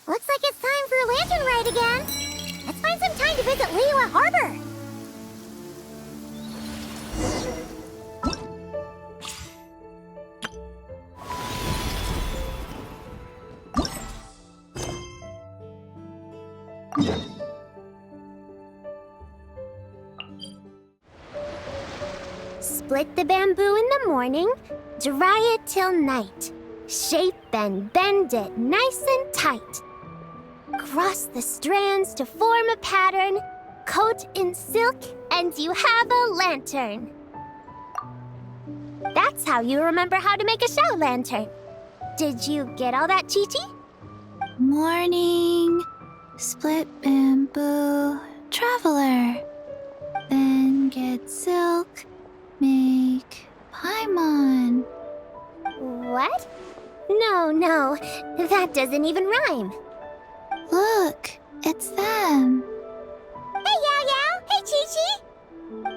Looks like it's time for a lantern ride again. Let's find some time to visit Liyue Harbor. Split the bamboo in the morning, dry it till night. Shape and bend it nice and tight. Cross the strands to form a pattern, coat in silk, and you have a lantern. That's how you remember how to make a show lantern. Did you get all that, Chi-Chi? Morning, split bamboo, traveler. Then get silk, make paimon. What? No, that doesn't even rhyme. Look, it's them. Hey, Yao Yao! Hey, Chi-Chi!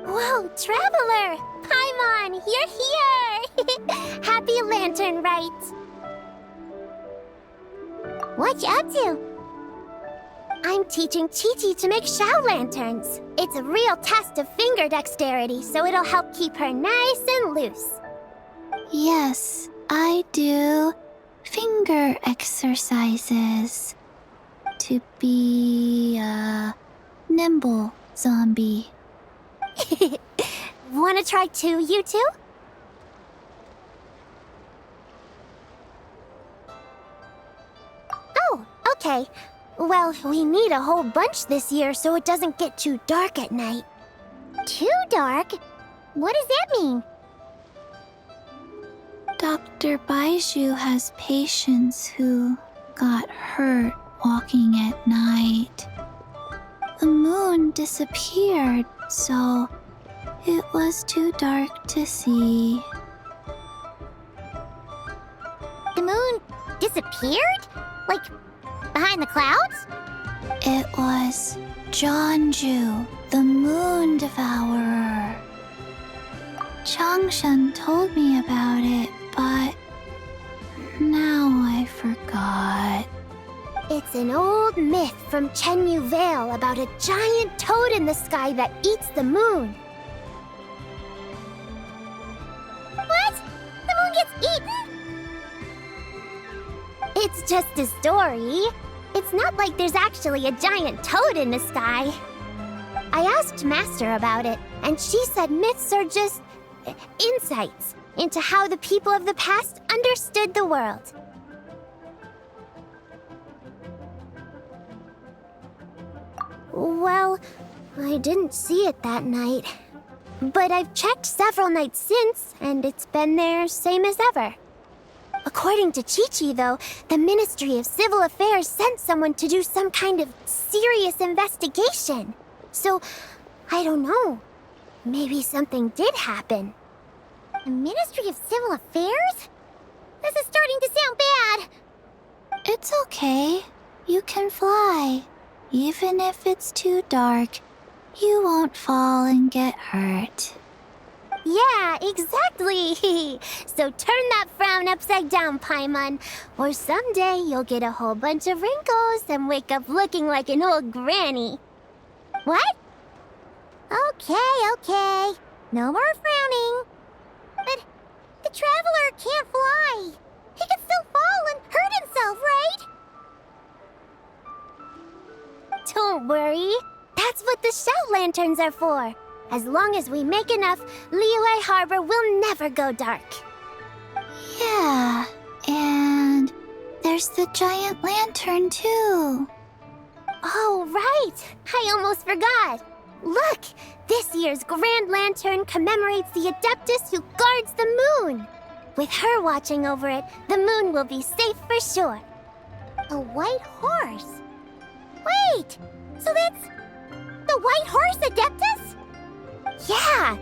Whoa, Traveler! Paimon, you're here! Happy LanternRite! What you up to? I'm teaching Chi-Chi to make Shao lanterns. It's a real test of finger dexterity, so it'll help keep her nice and loose. Yes, I do finger exercises to be a nimble zombie. Wanna try too, you two? Oh, okay. Well, we need a whole bunch this year so it doesn't get too dark at night. Too dark? What does that mean? Dr. Baizhu has patients who got hurt walking at night. The moon disappeared, so it was too dark to see. The moon disappeared? Like, behind the clouds? It was Jeonju, the moon devourer. Changshan told me about it, but now I forgot. It's an old myth from Chenyu Vale about a giant toad in the sky that eats the moon. What? The moon gets eaten? It's just a story. It's not like there's actually a giant toad in the sky. I asked Master about it, and she said myths are just insights into how the people of the past understood the world. Well, I didn't see it that night. But I've checked several nights since, and it's been there same as ever. According to Chi-Chi, though, the Ministry of Civil Affairs sent someone to do some kind of serious investigation. So, I don't know. Maybe something did happen. The Ministry of Civil Affairs? This is starting to sound bad. It's okay. You can fly. Even if it's too dark, you won't fall and get hurt. Yeah, exactly. So turn that frown upside down, Paimon, or someday you'll get a whole bunch of wrinkles and wake up looking like an old granny. What? Okay. No more frowning. But the Traveler can't fly. He could still fall and hurt himself, right? Don't worry. That's what the Shao lanterns are for. As long as we make enough, Liyue Harbor will never go dark. Yeah, and there's the giant lantern too. Oh, right! I almost forgot. Look! This year's Grand Lantern commemorates the Adeptus who guards the moon. With her watching over it, the moon will be safe for sure. A white horse? Wait! So that's the white horse Adeptus? Yeah!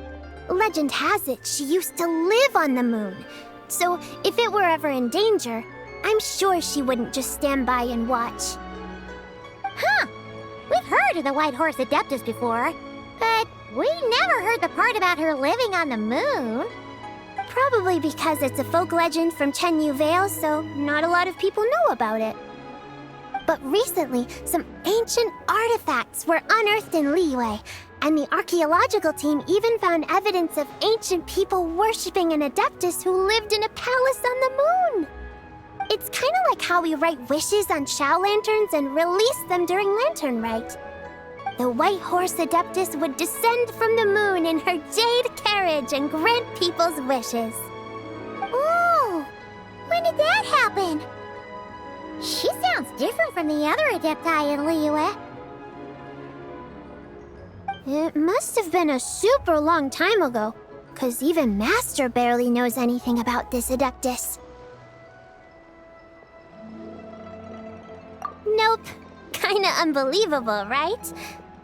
Legend has it she used to live on the moon. So if it were ever in danger, I'm sure she wouldn't just stand by and watch. Huh! We've heard of the White Horse Adeptus before, but we never heard the part about her living on the moon. Probably because it's a folk legend from Chenyu Vale, so not a lot of people know about it. But recently, some ancient artifacts were unearthed in Liyue, and the archaeological team even found evidence of ancient people worshipping an Adeptus who lived in a palace on the moon. It's kind of like how we write wishes on Shao lanterns and release them during LanternRite. The White Horse Adeptus would descend from the moon in her jade carriage and grant people's wishes. Ooh! When did that happen? She sounds different from the other Adepti in Liyue. It must have been a super long time ago, 'cause even Master barely knows anything about this Adeptus. Nope. Kinda unbelievable, right?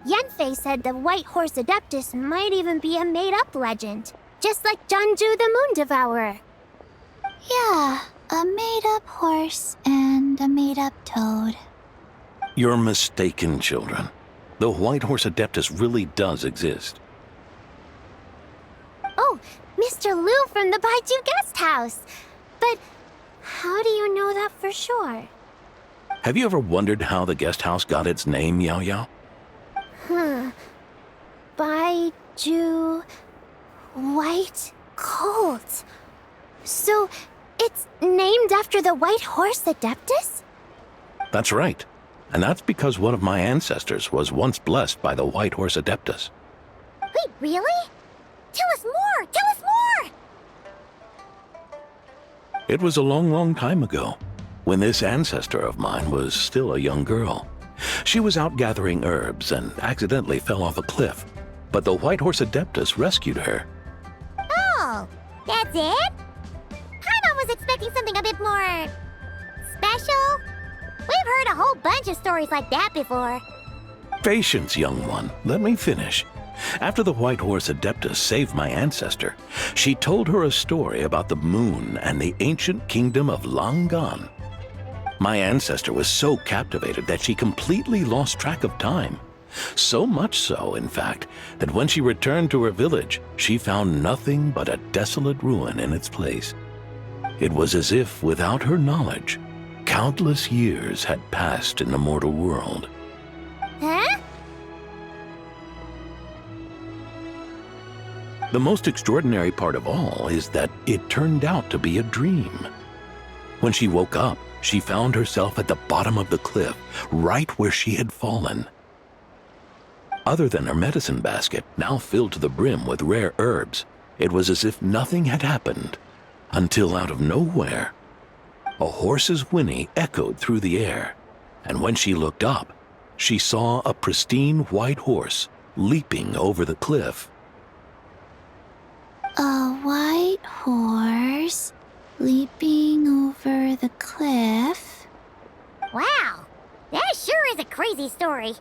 Yanfei said the White Horse Adeptus might even be a made-up legend, just like Janju the Moon Devourer. Yeah, a made-up horse and a made-up toad. You're mistaken, children. The White Horse Adeptus really does exist. Oh, Mr. Liu from the Baiju Guest House. But how do you know that for sure? Have you ever wondered how the guest house got its name, Yao Yao? Baiju... White Colt. So, it's named after the White Horse Adeptus? That's right. And that's because one of my ancestors was once blessed by the White Horse Adeptus. Wait, really? Tell us more! Tell us more! It was a long, long time ago, when this ancestor of mine was still a young girl. She was out gathering herbs and accidentally fell off a cliff, but the White Horse Adeptus rescued her. Oh, that's it? Paimon was expecting something a bit more... special? We've heard a whole bunch of stories like that before. Patience, young one. Let me finish. After the White Horse Adeptus saved my ancestor, she told her a story about the moon and the ancient kingdom of Langan. My ancestor was so captivated that she completely lost track of time. So much so, in fact, that when she returned to her village, she found nothing but a desolate ruin in its place. It was as if, without her knowledge, countless years had passed in the mortal world. Huh? The most extraordinary part of all is that it turned out to be a dream. When she woke up, she found herself at the bottom of the cliff, right where she had fallen. Other than her medicine basket, now filled to the brim with rare herbs, it was as if nothing had happened, until out of nowhere, a horse's whinny echoed through the air, and when she looked up, she saw a pristine white horse leaping over the cliff. A white horse leaping over the cliff? Wow, that sure is a crazy story.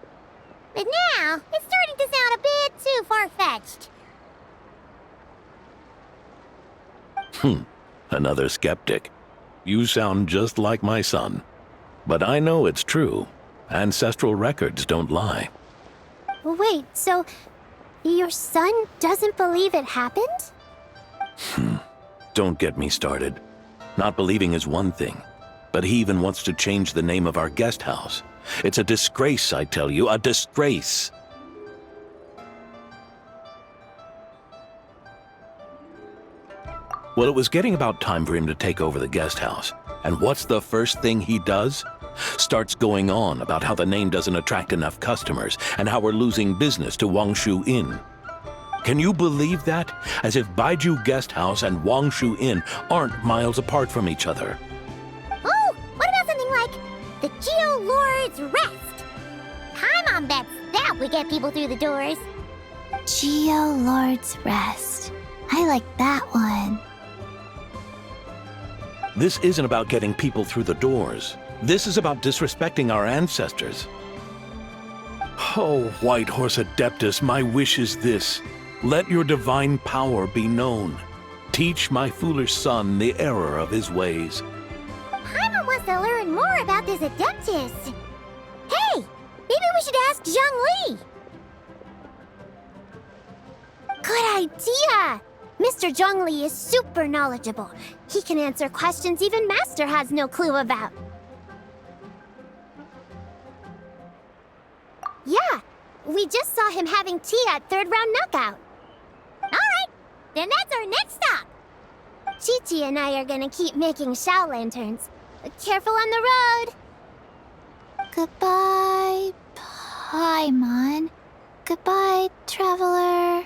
But now, it's starting to sound a bit too far-fetched. Another skeptic. You sound just like my son. But I know it's true. Ancestral records don't lie. Wait, so your son doesn't believe it happened? Don't get me started. Not believing is one thing, but he even wants to change the name of our guest house. It's a disgrace, I tell you, a disgrace. Well, it was getting about time for him to take over the guest house. And what's the first thing he does? Starts going on about how the name doesn't attract enough customers and how we're losing business to Wangshu Inn. Can you believe that? As if Baiju Guest House and Wangshu Inn aren't miles apart from each other. Oh, what about something like the Geo Lord's Rest? Paimon bets that would get people through the doors. Geo Lord's Rest. I like that one. This isn't about getting people through the doors. This is about disrespecting our ancestors. Oh, White Horse Adeptus, my wish is this. Let your divine power be known. Teach my foolish son the error of his ways. Paimon wants to learn more about this Adeptus. Hey, maybe we should ask Zhongli. Good idea! Mr. Zhongli is super knowledgeable. He can answer questions even Master has no clue about. Yeah, we just saw him having tea at third round knockout. Alright, then that's our next stop. Chi-Chi and I are gonna keep making Shao lanterns. Careful on the road! Goodbye, Paimon. Goodbye, traveler.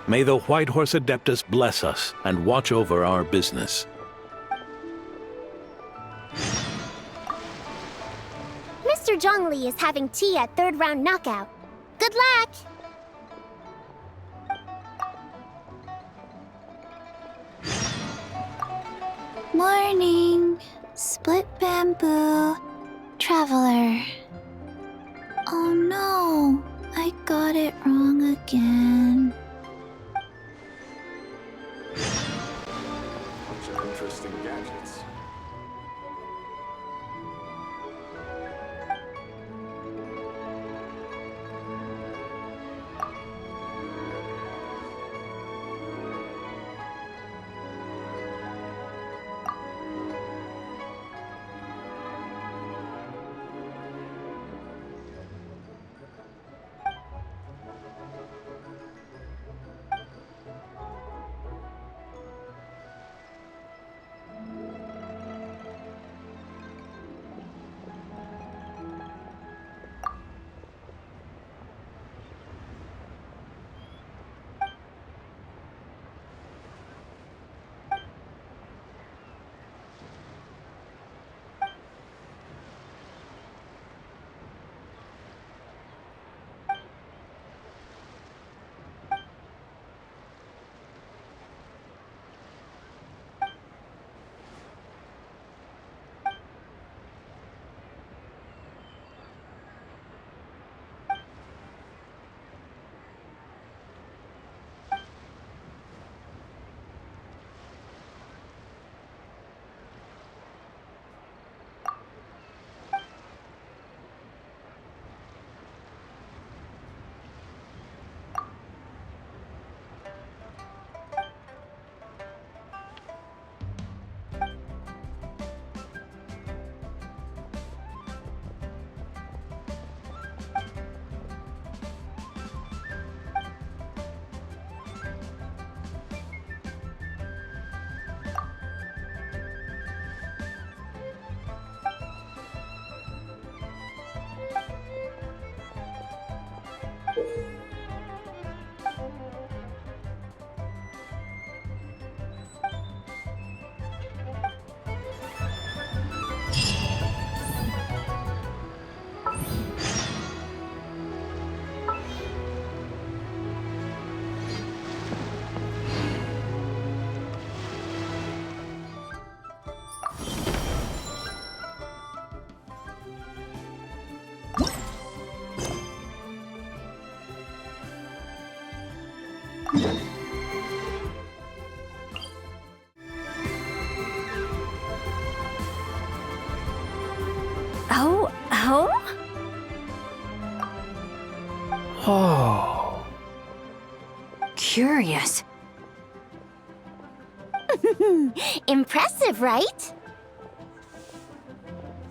May the White Horse Adeptus bless us and watch over our business. Mr. Zhongli is having tea at third round knockout. Good luck! Morning, split bamboo, traveler. Oh no, I got it wrong again. Bunch of interesting gadgets. Oh? Oh. Curious. Impressive, right?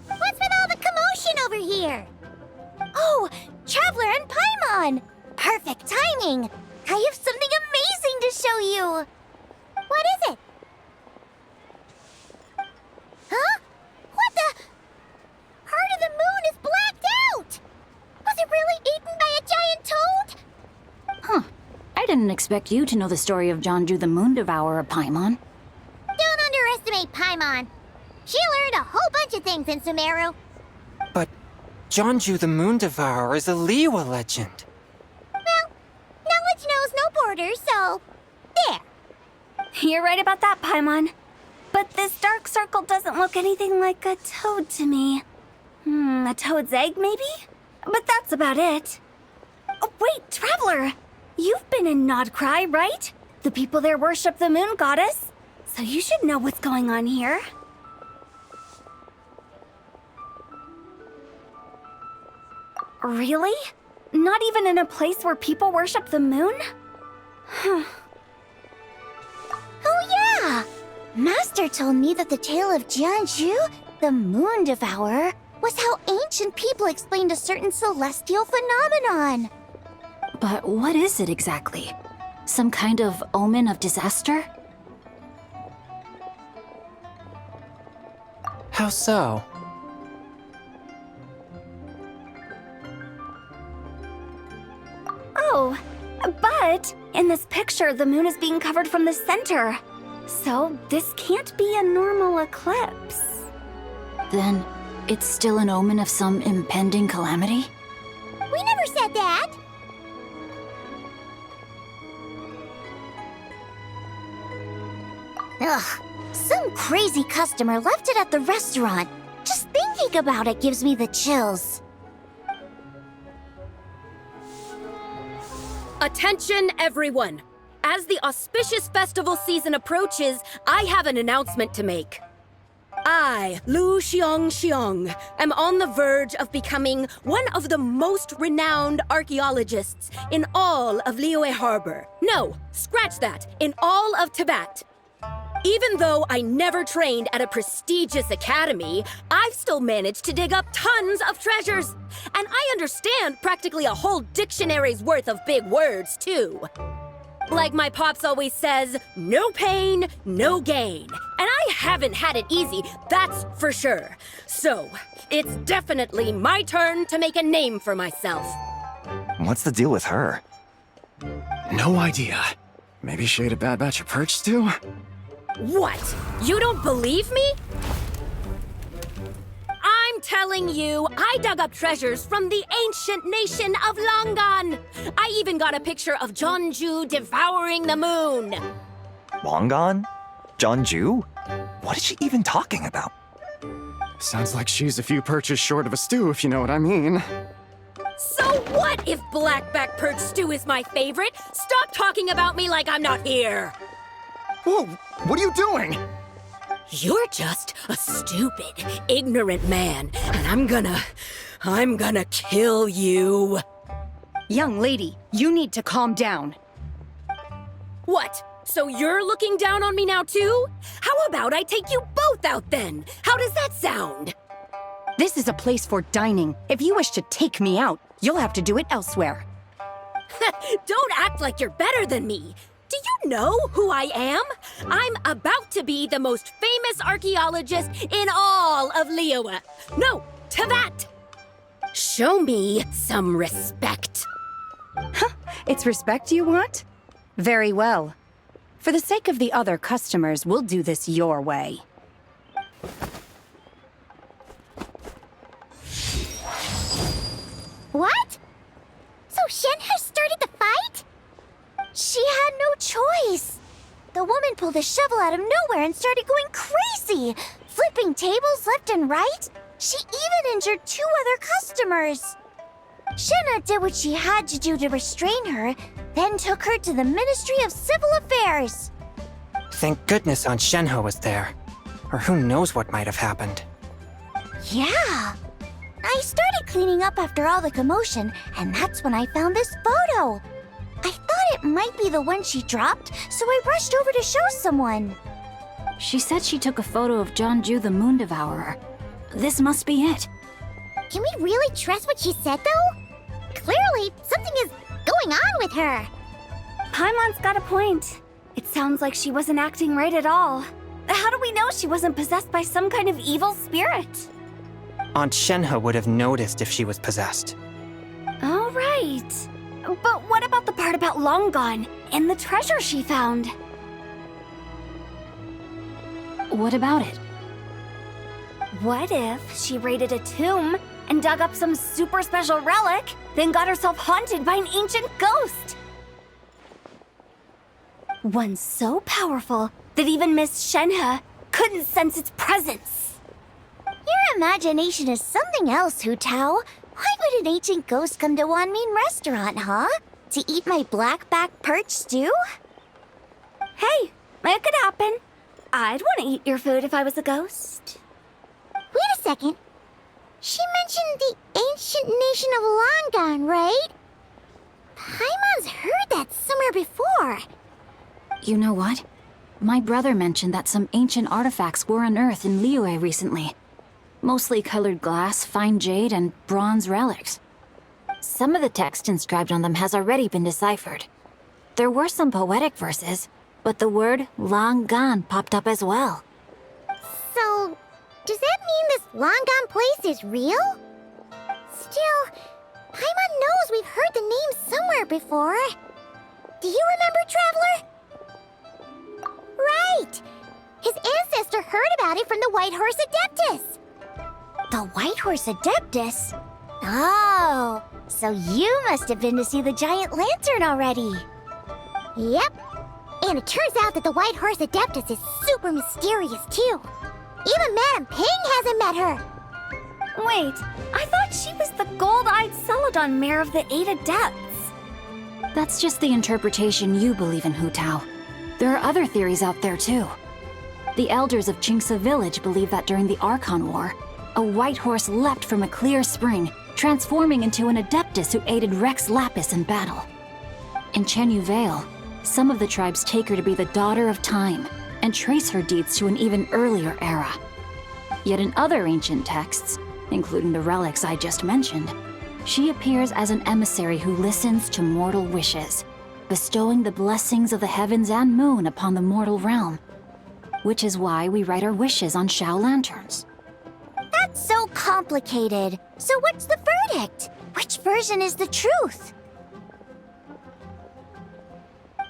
What's with all the commotion over here? Oh, Traveler and Paimon! Perfect timing! I have something amazing to show you! What is it? Huh? What the? Part of the moon is blacked out! Was it really eaten by a giant toad? Huh. I I didn't expect you to know the story of Jonju the Moon Devourer, Paimon. Don't underestimate Paimon. She learned a whole bunch of things in Sumeru. But Jonju the Moon Devourer is a Liyue legend. Well, knowledge knows no borders, so there. You're right about that, Paimon. But this dark circle doesn't look anything like a toad to me. A toad's egg, maybe? But that's about it. Oh, wait, Traveler! You've been in Nodcry, right? The people there worship the moon goddess. So you should know what's going on here. Really? Not even in a place where people worship the moon? Oh yeah! Master told me that the tale of Jianzhu, the Moon Devourer, was how ancient people explained a certain celestial phenomenon. But what is it exactly? Some kind of omen of disaster? How so? Oh, but in this picture, the moon is being covered from the center. So this can't be a normal eclipse. Then it's still an omen of some impending calamity? We never said that! Ugh, some crazy customer left it at the restaurant. Just thinking about it gives me the chills. Attention, everyone! As the auspicious festival season approaches, I have an announcement to make. I, Lu Xiong, am on the verge of becoming one of the most renowned archaeologists in all of Liyue Harbor. No, scratch that, in all of Tibet. Even though I never trained at a prestigious academy, I've still managed to dig up tons of treasures. And I understand practically a whole dictionary's worth of big words, too. Like my pops always says, no pain, no gain. And I haven't had it easy, that's for sure. So, it's definitely my turn to make a name for myself. What's the deal with her? No idea. Maybe she ate a bad batch of perch stew? What? You don't believe me? I'm telling you, I dug up treasures from the ancient nation of Longan. I even got a picture of Jonju devouring the moon. Longan? Jonju? What is she even talking about? Sounds like she's a few perches short of a stew, if you know what I mean. So what if blackback perch stew is my favorite? Stop talking about me like I'm not here. Whoa, what are you doing? You're just a stupid, ignorant man, and I'm gonna kill you. Young lady, you need to calm down. What? So you're looking down on me now too? How about I take you both out then? How does that sound? This is a place for dining. If you wish to take me out, you'll have to do it elsewhere. Don't act like you're better than me. Do you know who I am? I'm about to be the most famous archaeologist in all of Liyue. No, Tibet. Show me some respect. It's respect you want? Very well. For the sake of the other customers, we'll do this your way. What? So Shen has started the fight? She had no choice. The woman pulled a shovel out of nowhere and started going crazy, flipping tables left and right. She even injured 2 other customers. Shenna did what she had to do to restrain her, then took her to the Ministry of Civil Affairs. Thank goodness Aunt Shenhe was there. Or who knows what might have happened. Yeah. I started cleaning up after all the commotion, and that's when I found this photo. I thought it might be the one she dropped, so I rushed over to show someone. She said she took a photo of Jonju the Moon Devourer. This must be it. Can we really trust what she said, though? Clearly, something is going on with her. Paimon's got a point. It sounds like she wasn't acting right at all. How do we know she wasn't possessed by some kind of evil spirit? Aunt Shenhe would have noticed if she was possessed. All right. But what about the part about Long Gone and the treasure she found? What about it? What if she raided a tomb and dug up some super special relic, then got herself haunted by an ancient ghost? One so powerful that even Miss Shenhe couldn't sense its presence. Your imagination is something else, Hu Tao. Why would an ancient ghost come to Wanmin Restaurant, huh? To eat my blackback perch stew? Hey, it could happen. I'd want to eat your food if I was a ghost. Wait a second. She mentioned the ancient nation of Longon, right? Paimon's heard that somewhere before. You know what? My brother mentioned that some ancient artifacts were unearthed in Liyue recently. Mostly colored glass, fine jade, and bronze relics. Some of the text inscribed on them has already been deciphered. There were some poetic verses, but the word long gone popped up as well. So, does that mean this Longon place is real? Still, Paimon knows we've heard the name somewhere before. Do you remember, Traveler? Right! His ancestor heard about it from the White Horse Adeptus. The White Horse Adeptus? Oh, so you must have been to see the giant lantern already. Yep. And it turns out that the White Horse Adeptus is super mysterious, too. Even Madame Ping hasn't met her. Wait, I thought she was the gold-eyed Celadon mare of the 8 Adepts. That's just the interpretation you believe in, Hu Tao. There are other theories out there, too. The elders of Qingce village believe that during the Archon War, a white horse leapt from a clear spring, transforming into an Adeptus who aided Rex Lapis in battle. In Chenyu Vale, some of the tribes take her to be the daughter of time, and trace her deeds to an even earlier era. Yet in other ancient texts, including the relics I just mentioned, she appears as an emissary who listens to mortal wishes, bestowing the blessings of the heavens and moon upon the mortal realm. Which is why we write our wishes on Shao lanterns. That's so complicated. So what's the verdict? Which version is the truth?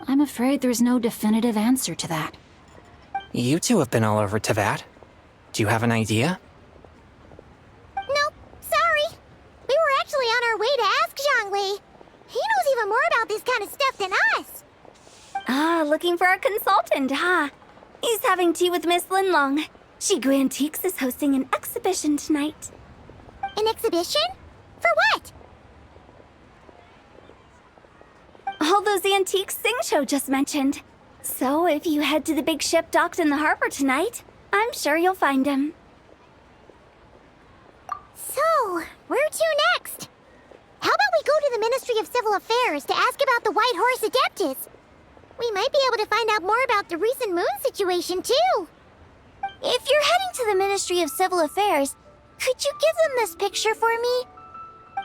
I'm afraid there's no definitive answer to that. You two have been all over Tevat. Do you have an idea? Nope, sorry. We were actually on our way to ask Zhongli. He knows even more about this kind of stuff than us. Ah, looking for a consultant, huh? He's having tea with Miss Linlong. Shigu Antiques is hosting an exhibition tonight. An exhibition? For what? All those antiques Sing Show just mentioned. So if you head to the big ship docked in the harbor tonight, I'm sure you'll find him. So, where to next? How about we go to the Ministry of Civil Affairs to ask about the White Horse Adeptus? We might be able to find out more about the recent moon situation, too. If you're heading to the Ministry of Civil Affairs, could you give them this picture for me?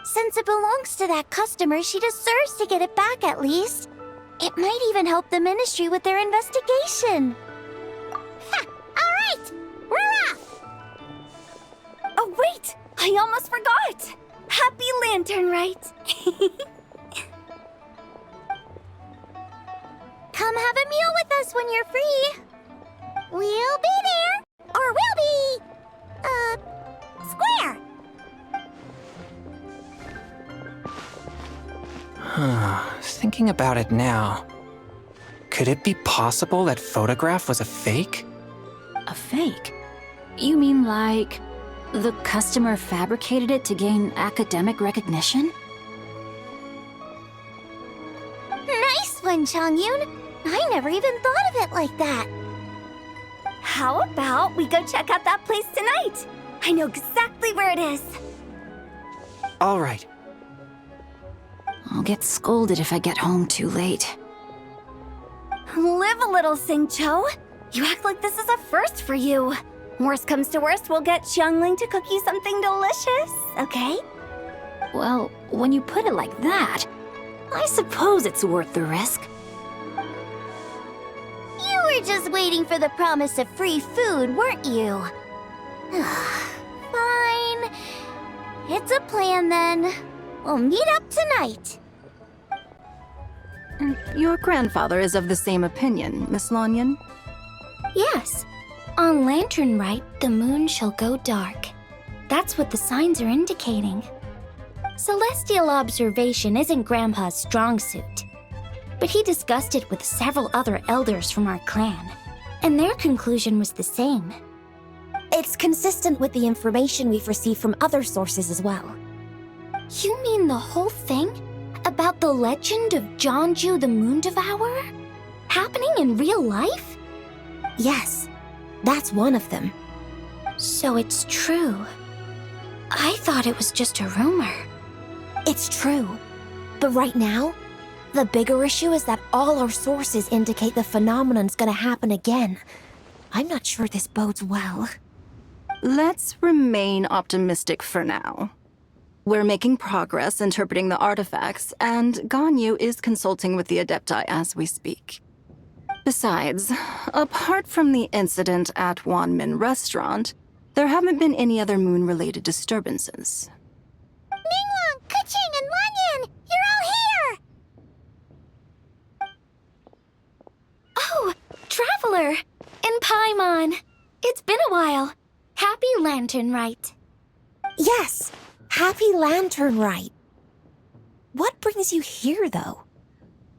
Since it belongs to that customer, she deserves to get it back at least. It might even help the Ministry with their investigation. Ha! All right! We're off! Oh, wait! I almost forgot! Happy LanternRite! Come have a meal with us when you're free. We'll be there. Or we'll be... square. Thinking about it now, could it be possible that photograph was a fake? A fake? You mean like the customer fabricated it to gain academic recognition? Nice one, Chongyun. I never even thought of it like that. How about we go check out that place tonight? I know exactly where it is. All right. I'll get scolded if I get home too late. Live a little, Sing-Cho. You act like this is a first for you. Worst comes to worst, we'll get Xiangling to cook you something delicious, okay? Well, when you put it like that, I suppose it's worth the risk. You were just waiting for the promise of free food, weren't you? Fine. It's a plan then. We'll meet up tonight. And your grandfather is of the same opinion, Miss Lanyon? Yes. On LanternRite, the moon shall go dark. That's what the signs are indicating. Celestial observation isn't Grandpa's strong suit, but he discussed it with several other elders from our clan, and their conclusion was the same. It's consistent with the information we've received from other sources as well. You mean the whole thing? About the legend of Jeonju the Moon Devourer? Happening in real life? Yes, that's one of them. So it's true. I thought it was just a rumor. It's true. But right now, the bigger issue is that all our sources indicate the phenomenon's gonna happen again. I'm not sure this bodes well. Let's remain optimistic for now. We're making progress interpreting the artifacts, and Ganyu is consulting with the Adepti as we speak. Besides, apart from the incident at Wanmin Restaurant, there haven't been any other moon-related disturbances. Ningguang, Keqing, and Lanyan! You're all here! Oh, Traveler! And Paimon! It's been a while. Happy LanternRite. Yes, happy LanternRite. What brings you here, though?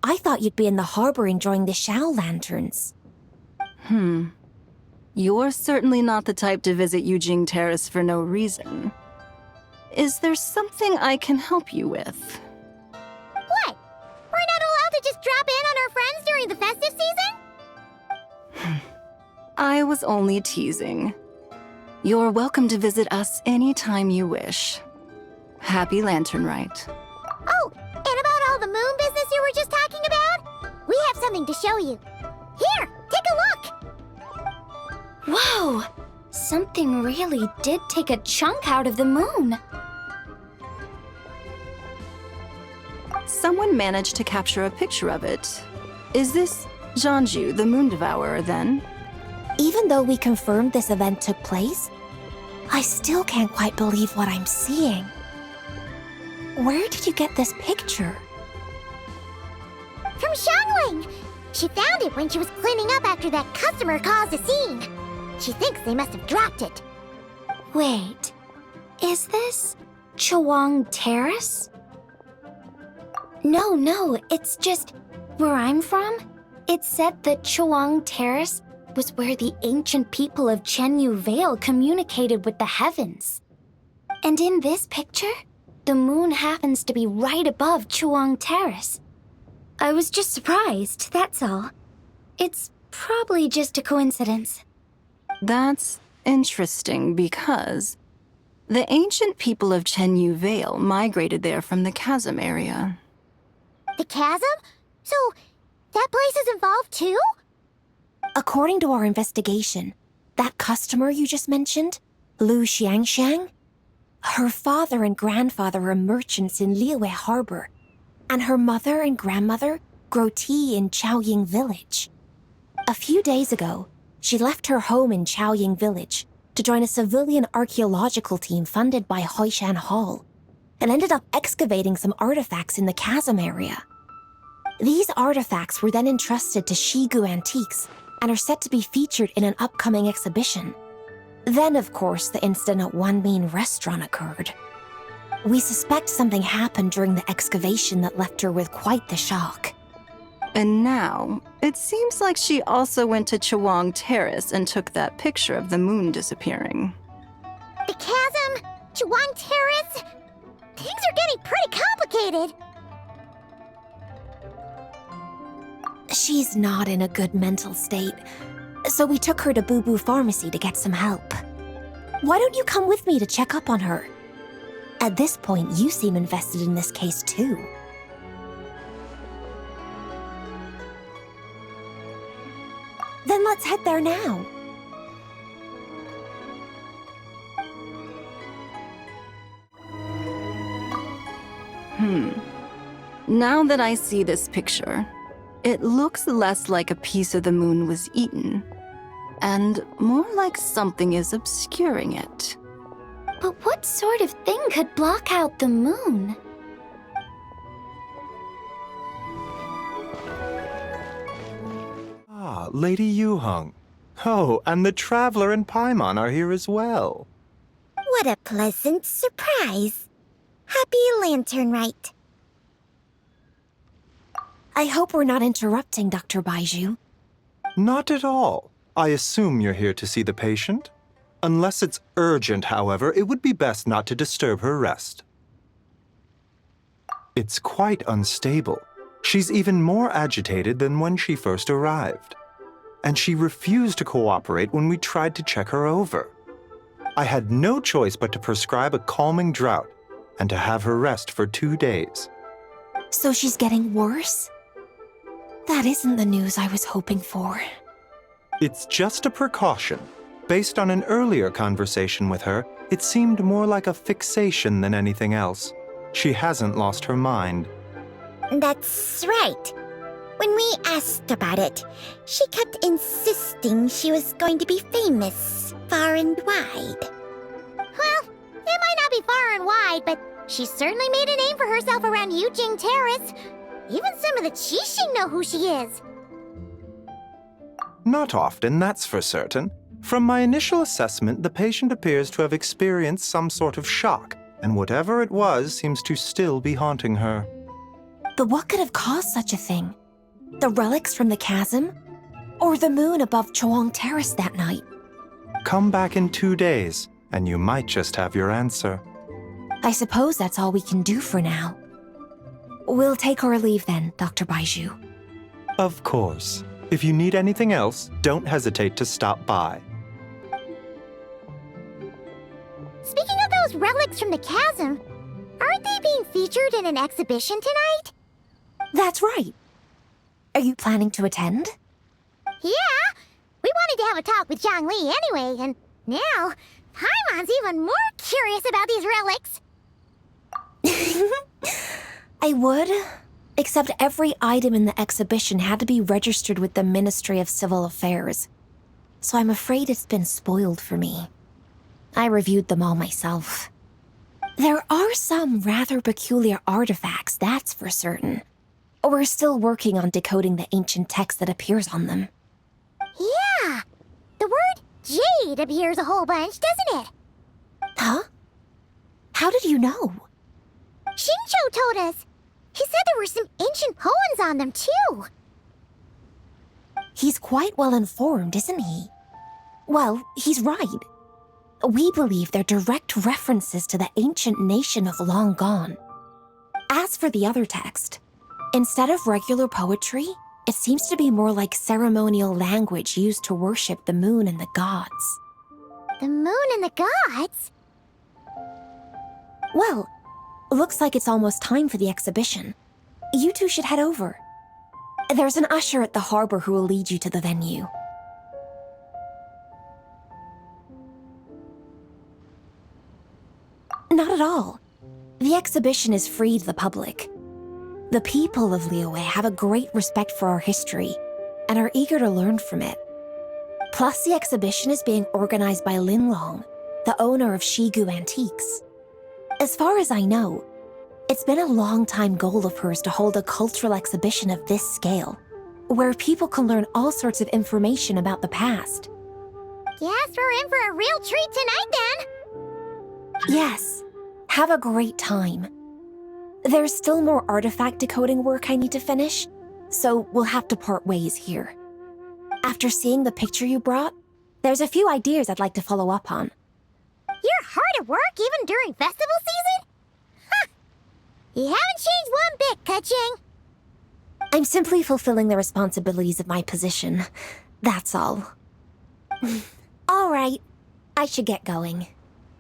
I thought you'd be in the harbor enjoying the Shao lanterns. You're certainly not the type to visit Yujing Terrace for no reason. Is there something I can help you with? What? We're not allowed to just drop in on our friends during the festive season? I was only teasing. You're welcome to visit us anytime you wish. Happy LanternRite. Oh, and about all the moon business you were just talking about? We have something to show you. Here, take a look! Whoa! Something really did take a chunk out of the moon. Someone managed to capture a picture of it. Is this Jeonju, the Moon Devourer, then? Even though we confirmed this event took place, I still can't quite believe what I'm seeing. Where did you get this picture? From Xiangling! She found it when she was cleaning up after that customer caused a scene. She thinks they must have dropped it. Wait, is this Chawang Terrace? No, it's just where I'm from. It said that Chawang Terrace was where the ancient people of Chenyu Vale communicated with the heavens. And in this picture, the moon happens to be right above Chawang Terrace. I was just surprised, that's all. It's probably just a coincidence. That's interesting because the ancient people of Chenyu Vale migrated there from the chasm area. The chasm? So, that place is involved too? According to our investigation, that customer you just mentioned, Lu Xiangxiang, her father and grandfather are merchants in Liyue Harbor, and her mother and grandmother grow tea in Chaoying Village. A few days ago, she left her home in Chaoying Village to join a civilian archaeological team funded by Hoishan Hall, and ended up excavating some artifacts in the chasm area. These artifacts were then entrusted to Shigu Antiques and are set to be featured in an upcoming exhibition. Then, of course, the incident at Wanmin Restaurant occurred. We suspect something happened during the excavation that left her with quite the shock. And now, it seems like she also went to Chawang Terrace and took that picture of the moon disappearing. The chasm? Chawang Terrace? Things are getting pretty complicated. She's not in a good mental state, so we took her to Boo Boo Pharmacy to get some help. Why don't you come with me to check up on her? At this point, you seem invested in this case too. Then let's head there now. Now that I see this picture, it looks less like a piece of the moon was eaten, and more like something is obscuring it. But what sort of thing could block out the moon? Ah, Lady Yuhung. Oh, and the Traveler and Paimon are here as well. What a pleasant surprise. Happy LanternRite. I hope we're not interrupting, Dr. Baiju. Not at all. I assume you're here to see the patient. Unless it's urgent, however, it would be best not to disturb her rest. It's quite unstable. She's even more agitated than when she first arrived. And she refused to cooperate when we tried to check her over. I had no choice but to prescribe a calming draught and to have her rest for 2 days. So she's getting worse? That isn't the news I was hoping for. It's just a precaution. Based on an earlier conversation with her, it seemed more like a fixation than anything else. She hasn't lost her mind. That's right. When we asked about it, she kept insisting she was going to be famous far and wide. Well, it might not be far and wide, but she certainly made a name for herself around Yujing Terrace. Even some of the Qixing know who she is. Not often, that's for certain. From my initial assessment, the patient appears to have experienced some sort of shock, and whatever it was seems to still be haunting her. But what could have caused such a thing? The relics from the chasm? Or the moon above Chuang Terrace that night? Come back in 2 days, and you might just have your answer. I suppose that's all we can do for now. We'll take our leave then, Dr. Baiju. Of course. If you need anything else, don't hesitate to stop by. Speaking of those relics from the chasm, aren't they being featured in an exhibition tonight? That's right. Are you planning to attend? Yeah, we wanted to have a talk with Zhangli anyway, and now Paimon's even more curious about these relics. I would, except every item in the exhibition had to be registered with the Ministry of Civil Affairs. So I'm afraid it's been spoiled for me. I reviewed them all myself. There are some rather peculiar artifacts, that's for certain. We're still working on decoding the ancient text that appears on them. Yeah, the word jade appears a whole bunch, doesn't it? Huh? How did you know? Shincho told us. He said there were some ancient poems on them, too. He's quite well informed, isn't he? Well, he's right. We believe they're direct references to the ancient nation of long gone. As for the other text, instead of regular poetry, it seems to be more like ceremonial language used to worship the moon and the gods. The moon and the gods? Well, looks like it's almost time for the exhibition. You two should head over. There's an usher at the harbor who will lead you to the venue. Not at all. The exhibition is free to the public. The people of Liyue have a great respect for our history and are eager to learn from it. Plus, the exhibition is being organized by Linlong, the owner of Shigu Antiques. As far as I know, it's been a long-time goal of hers to hold a cultural exhibition of this scale, where people can learn all sorts of information about the past. Guess we're in for a real treat tonight, then. Yes, have a great time. There's still more artifact decoding work I need to finish, so we'll have to part ways here. After seeing the picture you brought, there's a few ideas I'd like to follow up on. You're hard at work even during festival season? Ha! You haven't changed one bit, Kaching. I'm simply fulfilling the responsibilities of my position. That's all. All right, I should get going.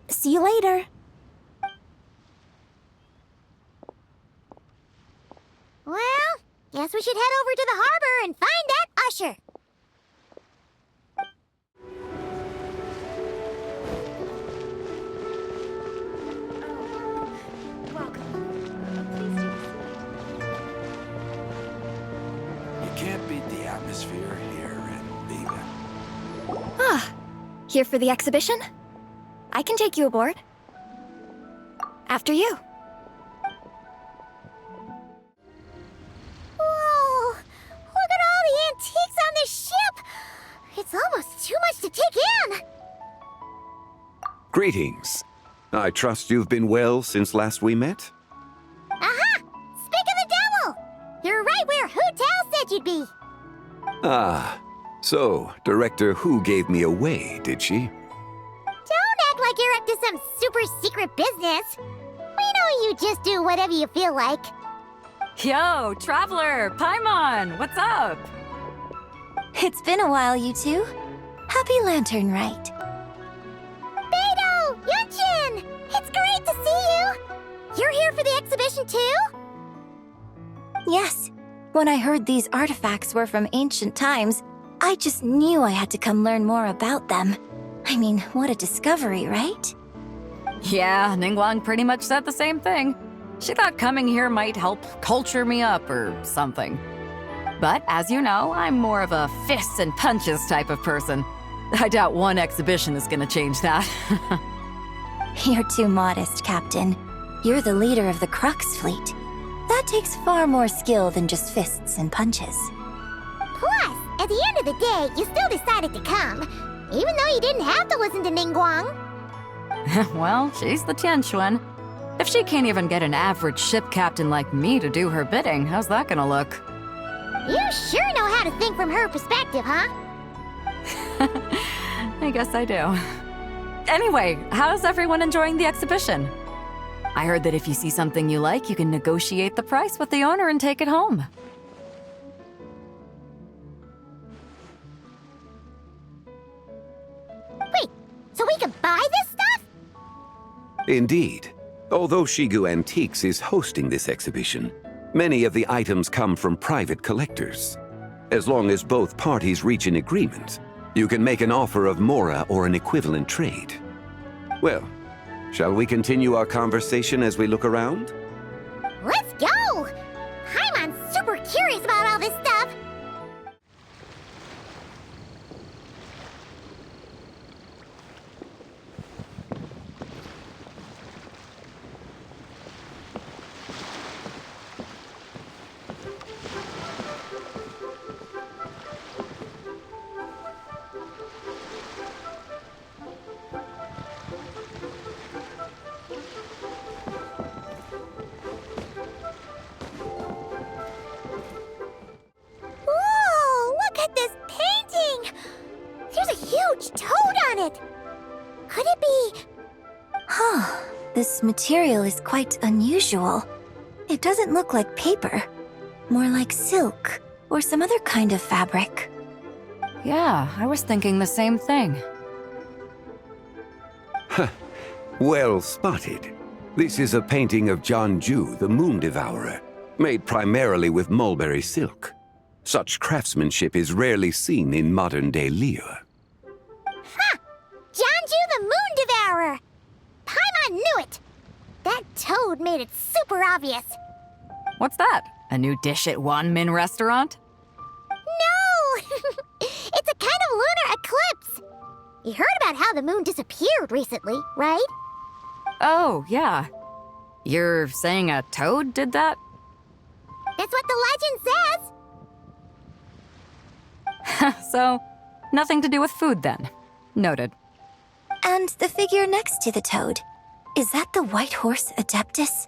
See you later. Well, guess we should head over to the harbor and find that usher. You can't beat the atmosphere here in Leland. Ah, here for the exhibition? I can take you aboard. After you. Whoa! Greetings. I trust you've been well since last we met? Aha! Speak of the devil! You're right where Hu Tao said you'd be. Ah, so Director Hu gave me away, did she? Don't act like you're up to some super secret business. We know you just do whatever you feel like. Yo, Traveler, Paimon, what's up? It's been a while, you two. Happy LanternRite. Beidou! Yunchin! It's great to see you! You're here for the exhibition too? Yes. When I heard these artifacts were from ancient times, I just knew I had to come learn more about them. I mean, what a discovery, right? Yeah, Ningguang pretty much said the same thing. She thought coming here might help culture me up or something. But as you know, I'm more of a fists and punches type of person. I doubt one exhibition is gonna change that. You're too modest, Captain. You're the leader of the Crux fleet. That takes far more skill than just fists and punches. Plus, at the end of the day, you still decided to come, even though you didn't have to listen to Ningguang. Well, she's the Tianquan. If she can't even get an average ship captain like me to do her bidding, how's that gonna look? You sure know how to think from her perspective, huh? I guess I do. Anyway, how's everyone enjoying the exhibition? I heard that if you see something you like, you can negotiate the price with the owner and take it home. Wait, so we can buy this stuff? Indeed. Although Shigu Antiques is hosting this exhibition, many of the items come from private collectors. As long as both parties reach an agreement, you can make an offer of mora or an equivalent trade. Well, shall we continue our conversation as we look around? Let's go! Paimon's super curious about all this stuff. Whoa, look at this painting! There's a huge toad on it! Could it be... Huh. This material is quite unusual. It doesn't look like paper. More like silk, or some other kind of fabric. Yeah, I was thinking the same thing. Well spotted. This is a painting of Jianju, the Moon Devourer, made primarily with mulberry silk. Such craftsmanship is rarely seen in modern-day Liyue. Ha! Jianju the Moon Devourer! Paimon knew it! That toad made it super obvious. What's that? A new dish at Wanmin restaurant? No! It's a kind of lunar eclipse. You heard about how the moon disappeared recently, right? Oh, yeah. You're saying a toad did that? That's what the legend says. So, nothing to do with food then. Noted. And the figure next to the toad. Is that the white horse Adeptus?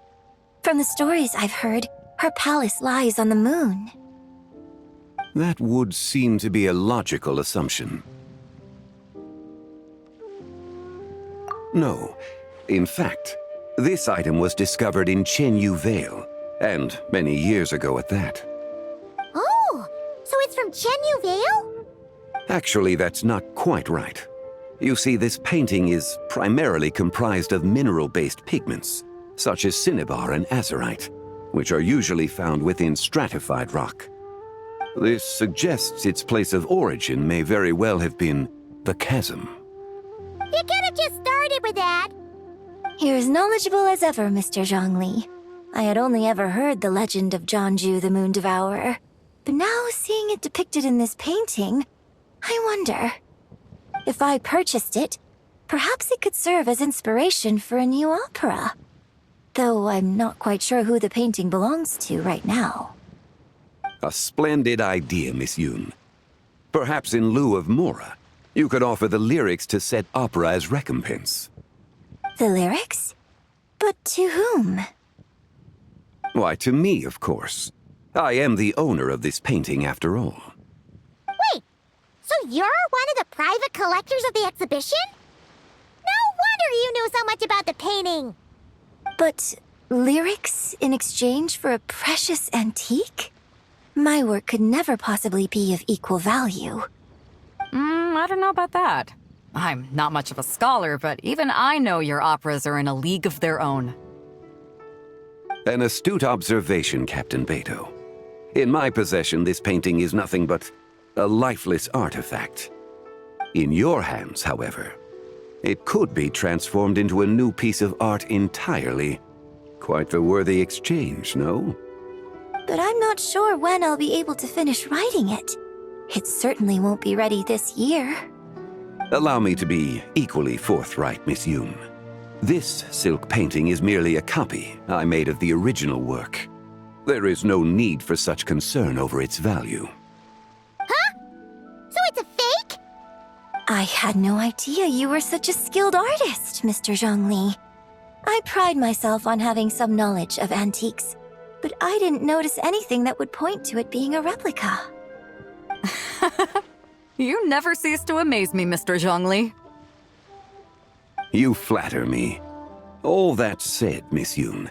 From the stories I've heard, her palace lies on the moon. That would seem to be a logical assumption. No. In fact, this item was discovered in Chenyu Vale, and many years ago at that. Oh, so it's from Chenyu Vale? Actually, that's not quite right. You see, this painting is primarily comprised of mineral-based pigments, such as cinnabar and azurite, which are usually found within stratified rock. This suggests its place of origin may very well have been the chasm. You could have just started with that. You're as knowledgeable as ever, Mr. Zhongli. I had only ever heard the legend of Jianju the Moon Devourer. But now, seeing it depicted in this painting, I wonder... If I purchased it, perhaps it could serve as inspiration for a new opera. Though I'm not quite sure who the painting belongs to right now. A splendid idea, Miss Yoon. Perhaps in lieu of mora, you could offer the lyrics to said opera as recompense. The lyrics? But to whom? Why, to me, of course. I am the owner of this painting, after all. Wait, so you're one of the private collectors of the exhibition? No wonder you knew so much about the painting. But lyrics in exchange for a precious antique? My work could never possibly be of equal value. I don't know about that. I'm not much of a scholar, but even I know your operas are in a league of their own. An astute observation, Captain Beto. In my possession, this painting is nothing but a lifeless artifact. In your hands, however, it could be transformed into a new piece of art entirely. Quite the worthy exchange, no? But I'm not sure when I'll be able to finish writing it. It certainly won't be ready this year. Allow me to be equally forthright, Miss Yoon. This silk painting is merely a copy I made of the original work. There is no need for such concern over its value. Huh? So it's a fake? I had no idea you were such a skilled artist, Mr. Zhongli. I pride myself on having some knowledge of antiques, but I didn't notice anything that would point to it being a replica. You never cease to amaze me, Mr. Zhongli. You flatter me. All that said, Miss Yoon,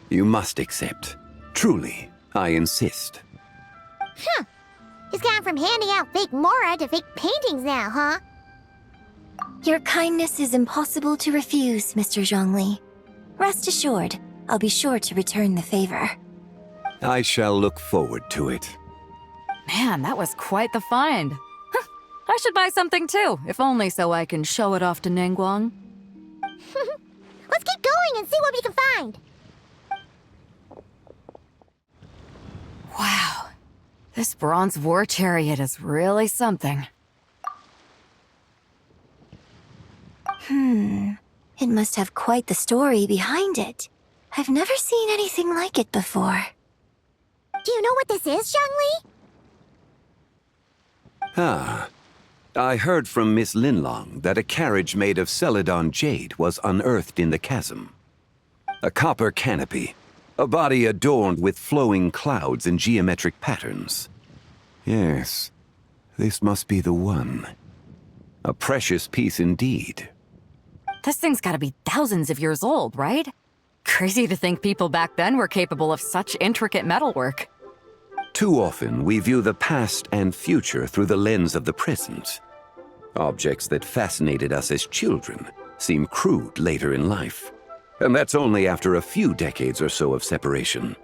you must accept. Truly, I insist. Huh. He's gone from handing out fake Mora to fake paintings now, huh? Your kindness is impossible to refuse, Mr. Zhongli. Rest assured, I'll be sure to return the favor. I shall look forward to it. Man, that was quite the find. I should buy something too, if only so I can show it off to Ningguang. Let's keep going and see what we can find. Wow, this bronze war chariot is really something. It must have quite the story behind it. I've never seen anything like it before. Do you know what this is, Zhongli? Ah. I heard from Miss Linlong that a carriage made of Celadon jade was unearthed in the chasm. A copper canopy, a body adorned with flowing clouds and geometric patterns. Yes, this must be the one. A precious piece indeed. This thing's gotta be thousands of years old, right? Crazy to think people back then were capable of such intricate metalwork. Too often, we view the past and future through the lens of the present. Objects that fascinated us as children seem crude later in life. And that's only after a few decades or so of separation.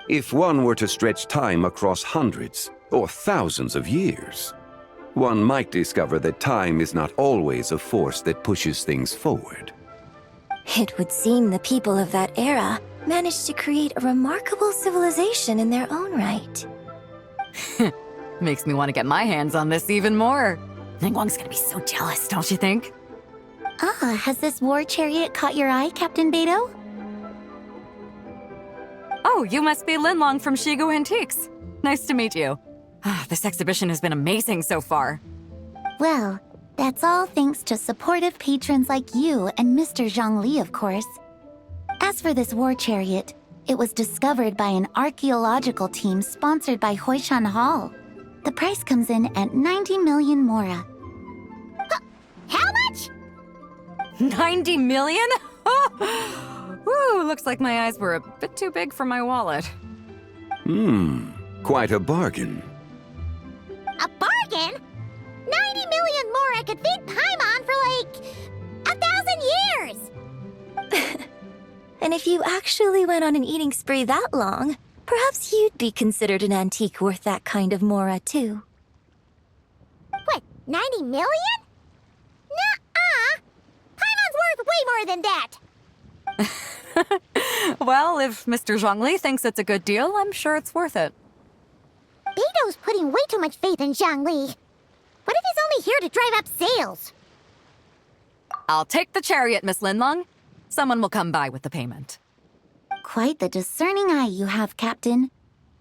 If one were to stretch time across hundreds or thousands of years, one might discover that time is not always a force that pushes things forward. It would seem the people of that era managed to create a remarkable civilization in their own right. Makes me want to get my hands on this even more. Ningguang's gonna be so jealous, don't you think? Ah, has this war chariot caught your eye, Captain Beto? Oh, you must be Linlong from Shigu Antiques. Nice to meet you. This exhibition has been amazing so far. Well, that's all thanks to supportive patrons like you and Mr. Zhongli, of course. As for this war chariot, it was discovered by an archaeological team sponsored by Hoishan Hall. The price comes in at 90 million Mora. How much? 90 million? Woo, looks like my eyes were a bit too big for my wallet. Quite a bargain. A bargain? 90 million Mora could feed Paimon for like 1,000 years! And if you actually went on an eating spree that long, perhaps you'd be considered an antique worth that kind of Mora, too. What, 90 million? Nuh-uh! Paimon's worth way more than that! Well, if Mr. Zhongli thinks it's a good deal, I'm sure it's worth it. Beto's putting way too much faith in Zhongli. What if he's only here to drive up sales? I'll take the chariot, Miss Linlong. Someone will come by with the payment. Quite the discerning eye you have, Captain.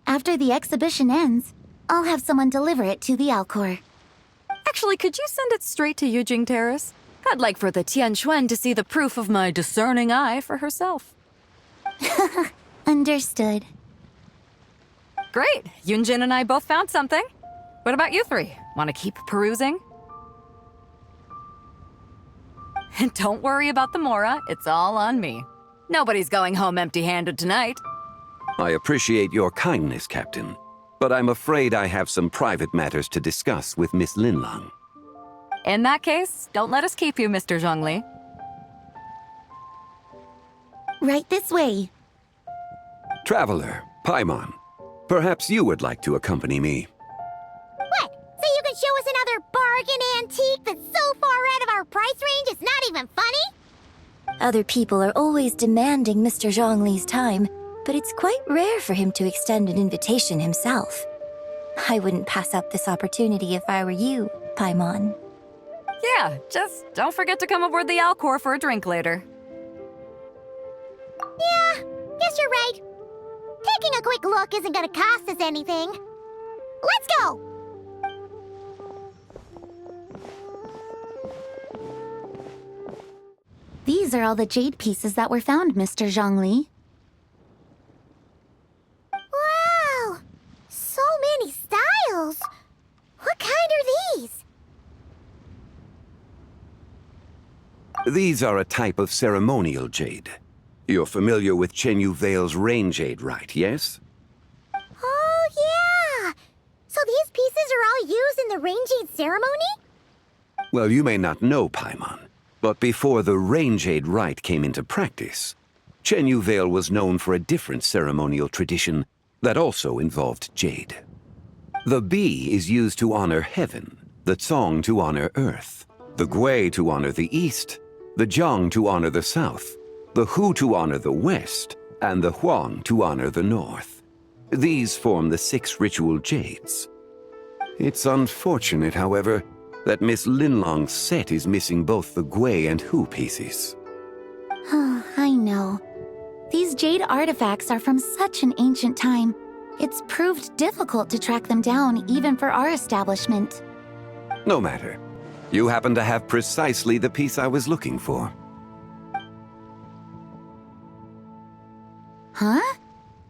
After the exhibition ends, I'll have someone deliver it to the Alcor. Actually, could you send it straight to Yujing Terrace? I'd like for the Tianquan to see the proof of my discerning eye for herself. Understood. Great! Yunjin and I both found something. What about you three? Want to keep perusing? And don't worry about the Mora, it's all on me. Nobody's going home empty-handed tonight. I appreciate your kindness, Captain, but I'm afraid I have some private matters to discuss with Miss Linlang. In that case, don't let us keep you, Mr. Zhongli. Right this way. Traveler, Paimon, perhaps you would like to accompany me. What? So you can show us another bargain antique that's so far out of our price range it's not even funny? Other people are always demanding Mr. Zhongli's time, but it's quite rare for him to extend an invitation himself. I wouldn't pass up this opportunity if I were you, Paimon. Yeah, just don't forget to come aboard the Alcor for a drink later. Yeah, guess you're right. Taking a quick look isn't gonna cost us anything. Let's go! These are all the jade pieces that were found, Mr. Zhongli. Wow! So many styles! What kind are these? These are a type of ceremonial jade. You're familiar with Chenyu Vale's rain jade, right, yes? Oh, yeah! So these pieces are all used in the rain jade ceremony? Well, you may not know, Paimon, but before the rain jade rite came into practice, Chenyu Vale was known for a different ceremonial tradition that also involved jade. The bee is used to honor heaven, the Tsong to honor earth, the Gui to honor the east, the Jiang to honor the south, the Hu to honor the west, and the Huang to honor the north. These form the 6 ritual jades. It's unfortunate, however, that Miss Linlong's set is missing both the Gui and Hu pieces. Oh, I know. These jade artifacts are from such an ancient time. It's proved difficult to track them down, even for our establishment. No matter. You happen to have precisely the piece I was looking for. Huh?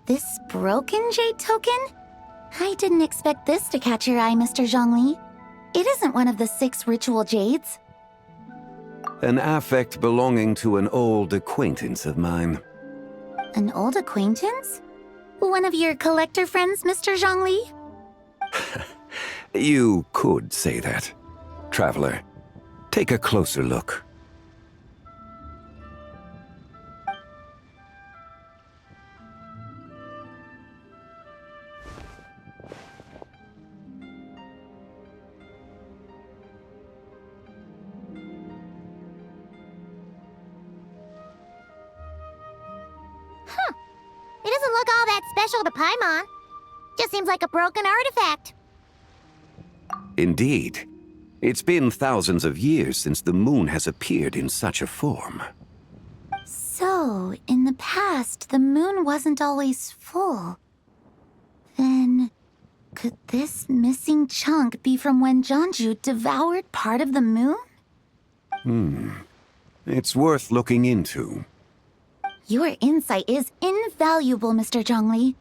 This broken jade token? I didn't expect this to catch your eye, Mr. Zhongli. It isn't one of the 6 ritual jades. An affect belonging to an old acquaintance of mine. An old acquaintance? One of your collector friends, Mr. Zhongli? You could say that. Traveler, take a closer look. It doesn't look all that special to Paimon. Just seems like a broken artifact. Indeed. It's been thousands of years since the moon has appeared in such a form. So, in the past, the moon wasn't always full. Then, could this missing chunk be from when Jeonju devoured part of the moon? It's worth looking into. Your insight is invaluable, Mr. Zhongli.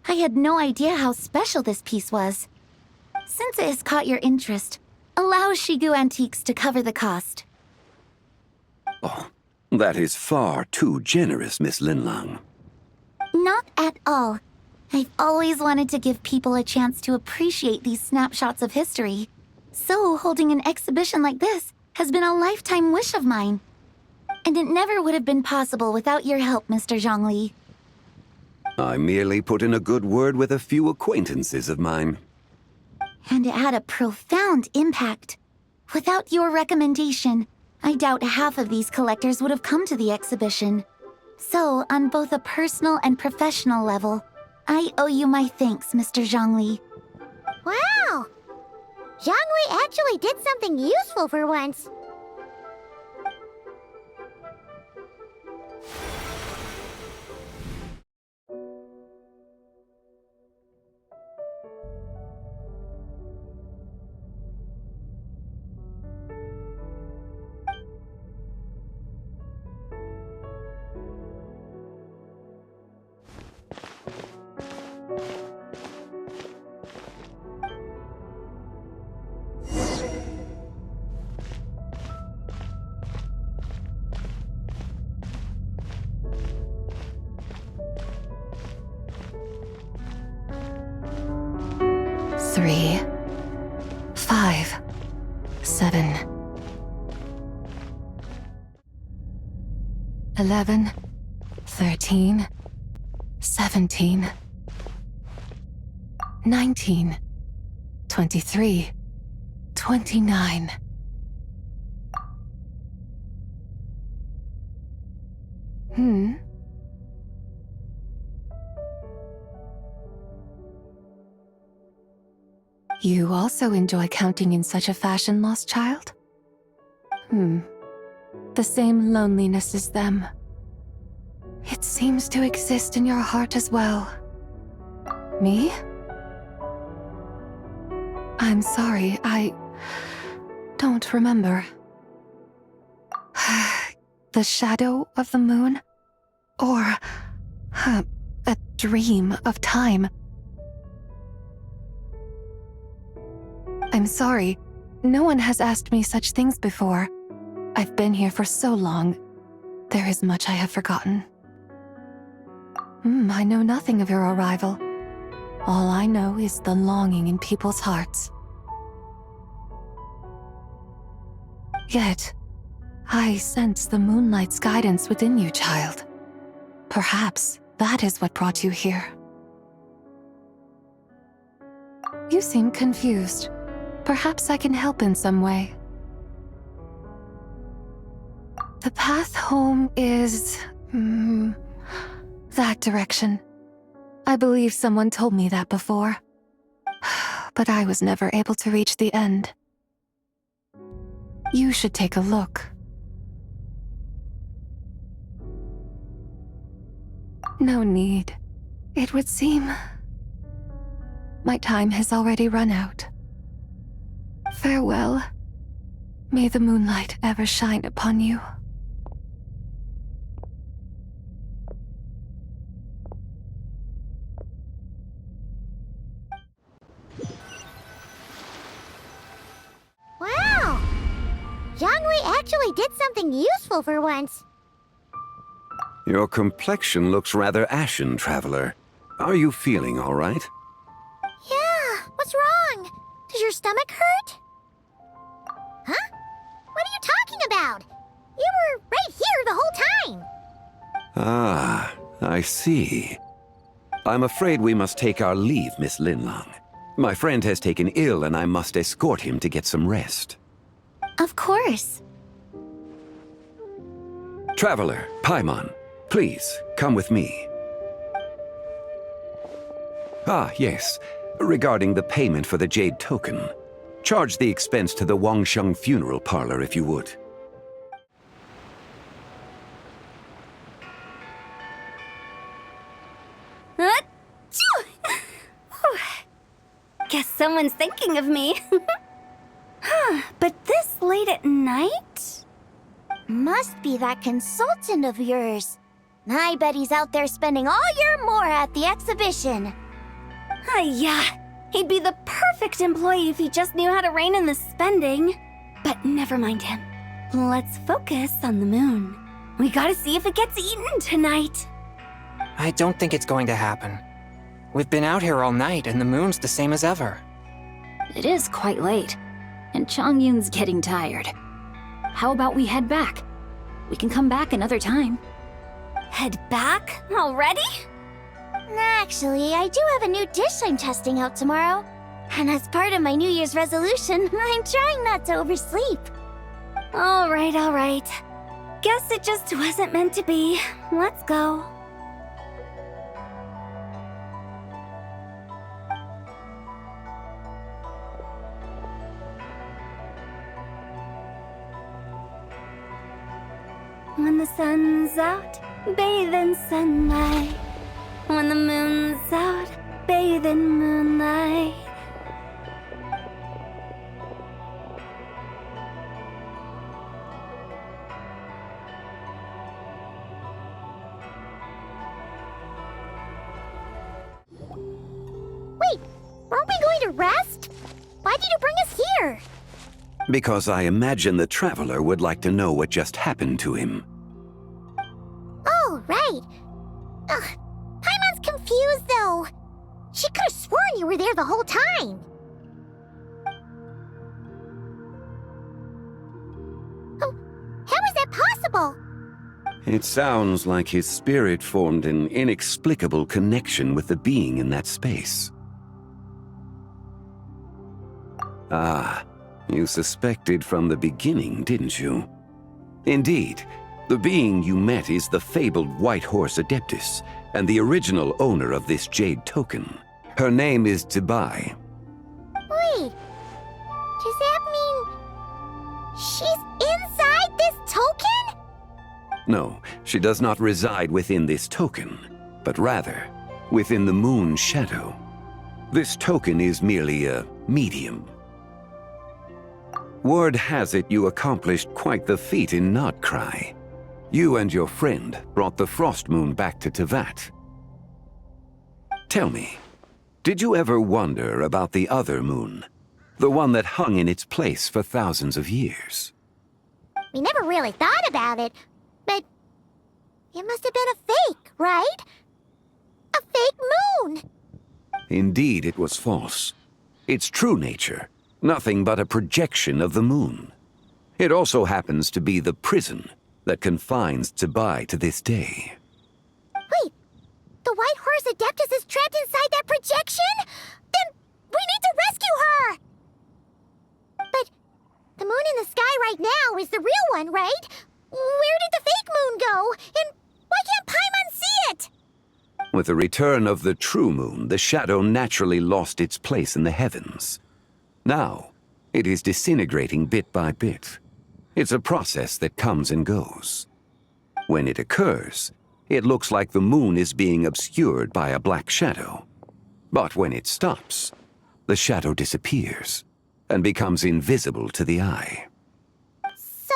I had no idea how special this piece was. Since it has caught your interest, allow Shigu Antiques to cover the cost. Oh, that is far too generous, Miss Linlang. Not at all. I've always wanted to give people a chance to appreciate these snapshots of history. So holding an exhibition like this has been a lifetime wish of mine. And it never would have been possible without your help, Mr. Zhongli. I merely put in a good word with a few acquaintances of mine. And it had a profound impact. Without your recommendation, I doubt half of these collectors would have come to the exhibition. So, on both a personal and professional level, I owe you my thanks, Mr. Zhongli. Wow! Zhongli actually did something useful for once. 3, 5, 7, 11, 13, 17, 19, 23, 29. You also enjoy counting in such a fashion, lost child? The same loneliness as them. It seems to exist in your heart as well. Me? I'm sorry, I don't remember. The shadow of the moon? Or a dream of time? I'm sorry. No one has asked me such things before. I've been here for so long. There is much I have forgotten. I know nothing of your arrival. All I know is the longing in people's hearts. Yet, I sense the moonlight's guidance within you, child. Perhaps that is what brought you here. You seem confused. Perhaps I can help in some way. The path home is... that direction. I believe someone told me that before. But I was never able to reach the end. You should take a look. No need. It would seem... my time has already run out. Farewell. May the moonlight ever shine upon you. Wow! Zhongli actually did something useful for once. Your complexion looks rather ashen, Traveler. Are you feeling all right? Yeah, what's wrong? Does your stomach hurt? Huh? What are you talking about? You were right here the whole time. Ah, I see. I'm afraid we must take our leave, Miss Linlang. My friend has taken ill and I must escort him to get some rest. Of course. Traveler, Paimon, please, come with me. Ah, yes. Regarding the payment for the Jade Token. Charge the expense to the Wangsheng Funeral Parlor if you would. Guess someone's thinking of me. But this late at night? Must be that consultant of yours. I bet he's out there spending all year more at the exhibition. Yeah, he'd be the perfect employee if he just knew how to rein in the spending. But never mind him. Let's focus on the moon. We gotta see if it gets eaten tonight. I don't think it's going to happen. We've been out here all night and the moon's the same as ever. It is quite late, and Chongyun's getting tired. How about we head back? We can come back another time. Head back? Already? Actually, I do have a new dish I'm testing out tomorrow. And as part of my New Year's resolution, I'm trying not to oversleep. All right. Guess it just wasn't meant to be. Let's go. When the sun's out, bathe in sunlight. When the moon's out, bathe in moonlight. Wait, weren't we going to rest? Why did you bring us here? Because I imagine the Traveler would like to know what just happened to him. Oh, right. Paimon's confused, though. She could have sworn you were there the whole time. It sounds like his spirit formed an inexplicable connection with the being in that space. Ah, you suspected from the beginning, didn't you? Indeed, the being you met is the fabled White Horse Adeptus, and the original owner of this jade token. Her name is Zibai. Wait, does that mean she's inside this token? No, she does not reside within this token, but rather within the moon's shadow. This token is merely a medium. Word has it you accomplished quite the feat in Nodcry. You and your friend brought the Frost Moon back to Tevat. Tell me, did you ever wonder about the other moon? The one that hung in its place for thousands of years? We never really thought about it, but it must have been a fake, right? A fake moon! Indeed, it was false. Its true nature, nothing but a projection of the moon. It also happens to be the prison that confines Zibai to this day. Wait, the White Horse Adeptus is trapped inside that projection? Then we need to rescue her! But the moon in the sky right now is the real one, right? Where did the fake moon go? And why can't Paimon see it? With the return of the true moon, the shadow naturally lost its place in the heavens. Now, it is disintegrating bit by bit. It's a process that comes and goes. When it occurs, it looks like the moon is being obscured by a black shadow. But when it stops, the shadow disappears and becomes invisible to the eye. So,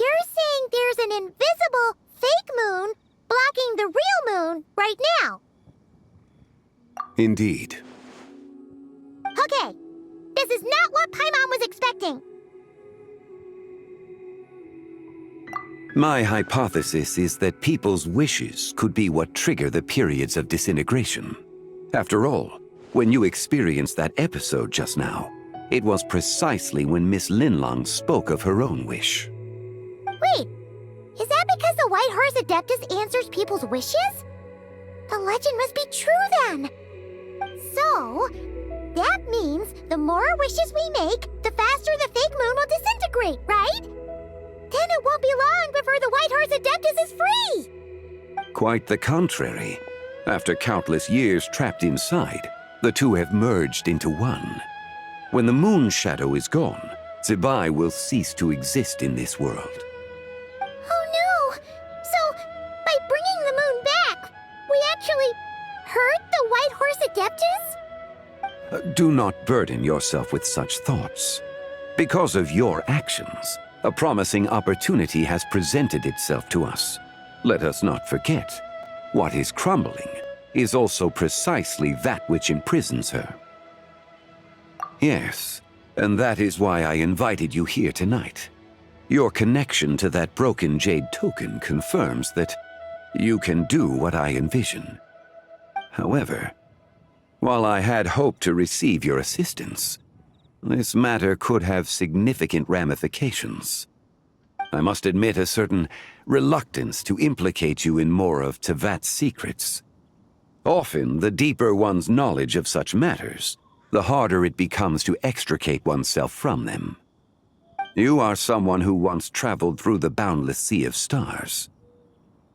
you're saying there's an invisible fake moon blocking the real moon right now? Indeed. Okay, this is not what Paimon was expecting. My hypothesis is that people's wishes could be what trigger the periods of disintegration. After all, when you experienced that episode just now, it was precisely when Miss Linlong spoke of her own wish. Wait, is that because the White Horse Adeptus answers people's wishes? The legend must be true then. So, that means the more wishes we make, the faster the fake moon will disintegrate, right? Then it won't be long before the White Horse Adeptus is free! Quite the contrary. After countless years trapped inside, the two have merged into one. When the moon shadow is gone, Zibai will cease to exist in this world. Oh no! So, by bringing the moon back, we actually hurt the White Horse Adeptus? Do not burden yourself with such thoughts. Because of your actions, a promising opportunity has presented itself to us. Let us not forget, what is crumbling is also precisely that which imprisons her. Yes, and that is why I invited you here tonight. Your connection to that broken jade token confirms that you can do what I envision. However, while I had hoped to receive your assistance, this matter could have significant ramifications. I must admit a certain reluctance to implicate you in more of Tevat's secrets. Often, the deeper one's knowledge of such matters, the harder it becomes to extricate oneself from them. You are someone who once traveled through the boundless sea of stars.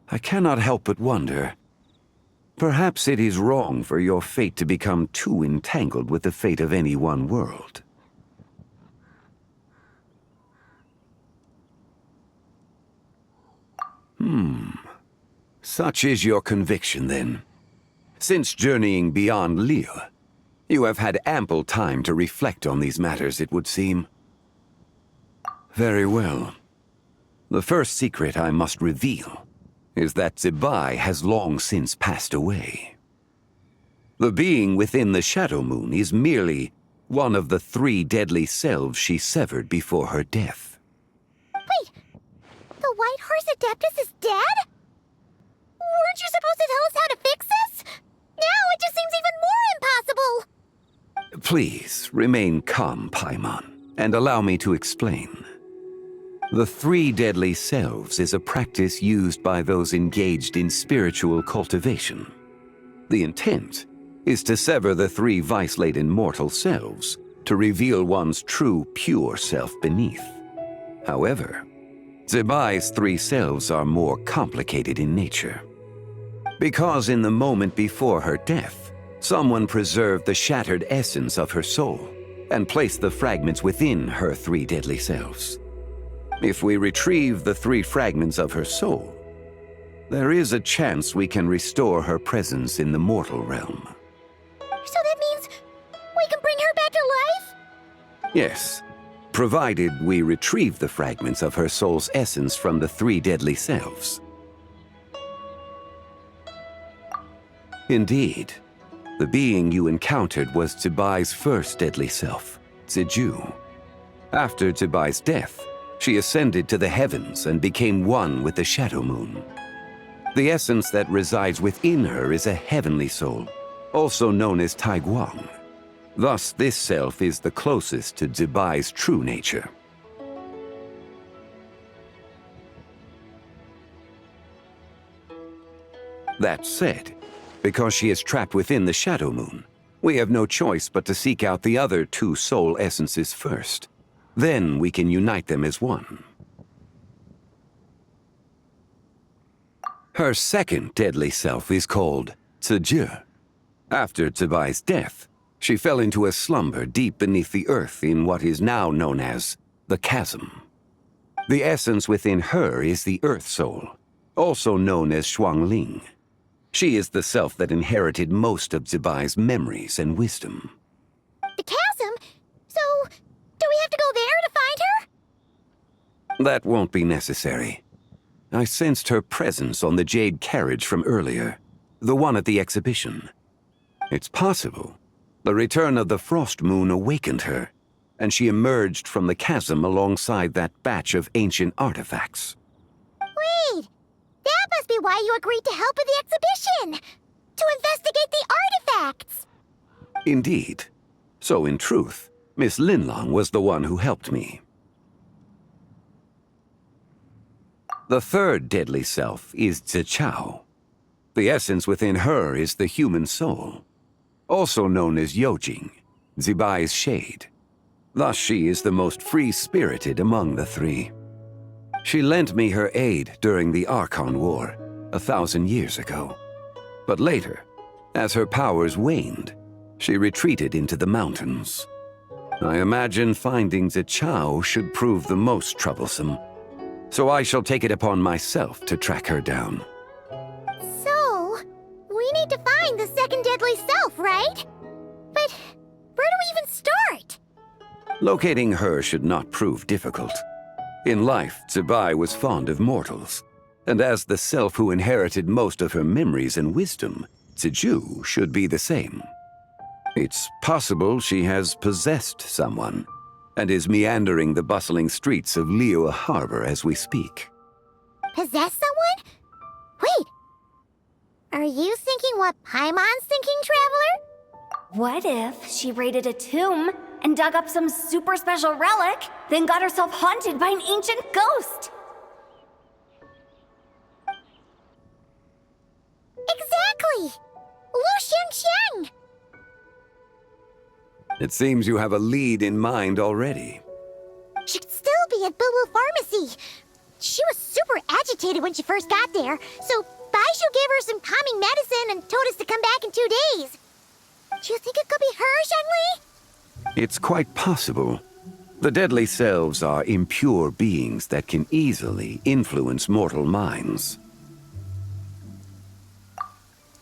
I cannot help but wonder, perhaps it is wrong for your fate to become too entangled with the fate of any one world. Such is your conviction, then. Since journeying beyond Lille, you have had ample time to reflect on these matters, it would seem. Very well. The first secret I must reveal is that Zibai has long since passed away. The being within the Shadow Moon is merely one of the 3 deadly selves she severed before her death. Wait, the White Horse Adeptus is dead? Weren't you supposed to tell us how to fix this? Now it just seems even more impossible! Please, remain calm, Paimon, and allow me to explain. The three deadly selves is a practice used by those engaged in spiritual cultivation. The intent is to sever the three vice-laden mortal selves to reveal one's true, pure self beneath. However, Zebai's three selves are more complicated in nature. Because in the moment before her death, someone preserved the shattered essence of her soul and placed the fragments within her three deadly selves. If we retrieve the three fragments of her soul, there is a chance we can restore her presence in the mortal realm. So that means we can bring her back to life? Yes, provided we retrieve the fragments of her soul's essence from the three deadly selves. Indeed, the being you encountered was Zebai's first deadly self, Ziju. After Zebai's death, she ascended to the heavens and became one with the Shadow Moon. The essence that resides within her is a heavenly soul, also known as Taiguang. Thus, this self is the closest to Zebai's true nature. That said, because she is trapped within the Shadow Moon, we have no choice but to seek out the other two soul essences first. Then we can unite them as one. Her second deadly self is called Ziju. After Zebai's death, she fell into a slumber deep beneath the earth in what is now known as the Chasm. The essence within her is the Earth Soul, also known as Shuangling. She is the self that inherited most of Zebai's memories and wisdom. The chasm? So, do we have to go there to find her? That won't be necessary. I sensed her presence on the jade carriage from earlier, the one at the exhibition. It's possible the return of the frost moon awakened her, and she emerged from the chasm alongside that batch of ancient artifacts. Wait! That must be why you agreed to help with the exhibition! To investigate the artifacts! Indeed. So in truth, Miss Linlong was the one who helped me. The third deadly self is Zichao. The essence within her is the human soul, also known as Yojing, Zebai's shade. Thus she is the most free-spirited among the three. She lent me her aid during the Archon War 1,000 years ago. But later, as her powers waned, she retreated into the mountains. I imagine finding Zichao should prove the most troublesome, so I shall take it upon myself to track her down. So, we need to find the second deadly self, right? But where do we even start? Locating her should not prove difficult. In life, Zebai was fond of mortals, and as the self who inherited most of her memories and wisdom, Ziju should be the same. It's possible she has possessed someone, and is meandering the bustling streets of Liyue Harbor as we speak. Possess someone? Wait! Are you thinking what Paimon's thinking, Traveler? What if she raided a tomb and dug up some super special relic, then got herself haunted by an ancient ghost? Exactly! Lu Xiangxiang! It seems you have a lead in mind already. She could still be at Boo Boo Pharmacy. She was super agitated when she first got there, so Baishu gave her some calming medicine and told us to come back in 2 days. Do you think it could be her, Zhengli? It's quite possible. The deadly selves are impure beings that can easily influence mortal minds.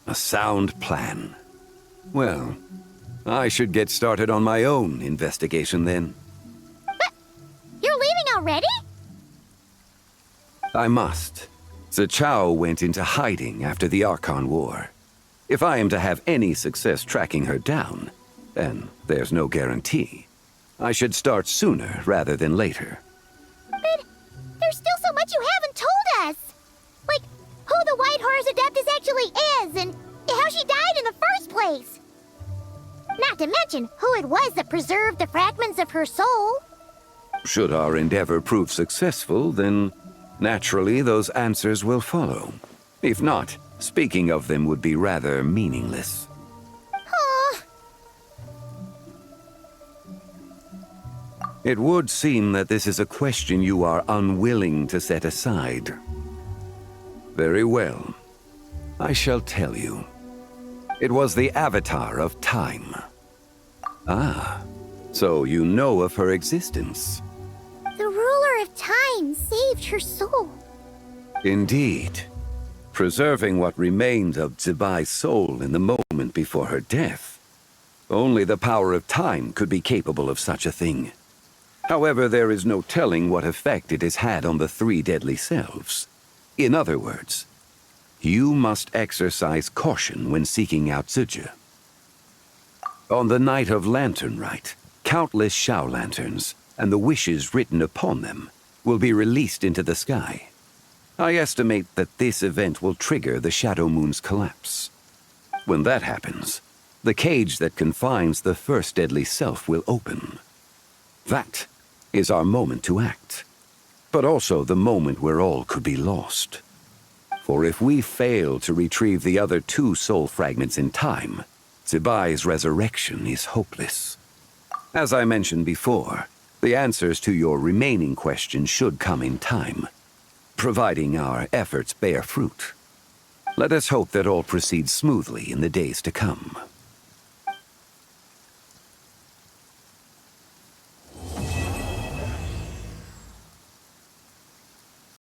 A sound plan. Well, I should get started on my own investigation then. But you're leaving already? I must. Zichao went into hiding after the Archon War. If I am to have any success tracking her down, and there's no guarantee, I should start sooner rather than later. But there's still so much you haven't told us! Like, who the White Horse Adeptus actually is, and how she died in the first place! Not to mention who it was that preserved the fragments of her soul. Should our endeavor prove successful, then naturally those answers will follow. If not, speaking of them would be rather meaningless. Aw. It would seem that this is a question you are unwilling to set aside. Very well. I shall tell you. It was the Avatar of Time. Ah, so you know of her existence. The ruler of time saved her soul. Indeed. Preserving what remained of Zibai's soul in the moment before her death. Only the power of time could be capable of such a thing. However, there is no telling what effect it has had on the three deadly selves. In other words, you must exercise caution when seeking out Zhuge. On the night of LanternRite, countless Shao lanterns, and the wishes written upon them, will be released into the sky. I estimate that this event will trigger the Shadow Moon's collapse. When that happens, the cage that confines the first deadly self will open. That is our moment to act, but also the moment where all could be lost. For if we fail to retrieve the other two soul fragments in time, Zibai's resurrection is hopeless. As I mentioned before, the answers to your remaining questions should come in time, providing our efforts bear fruit. Let us hope that all proceeds smoothly in the days to come.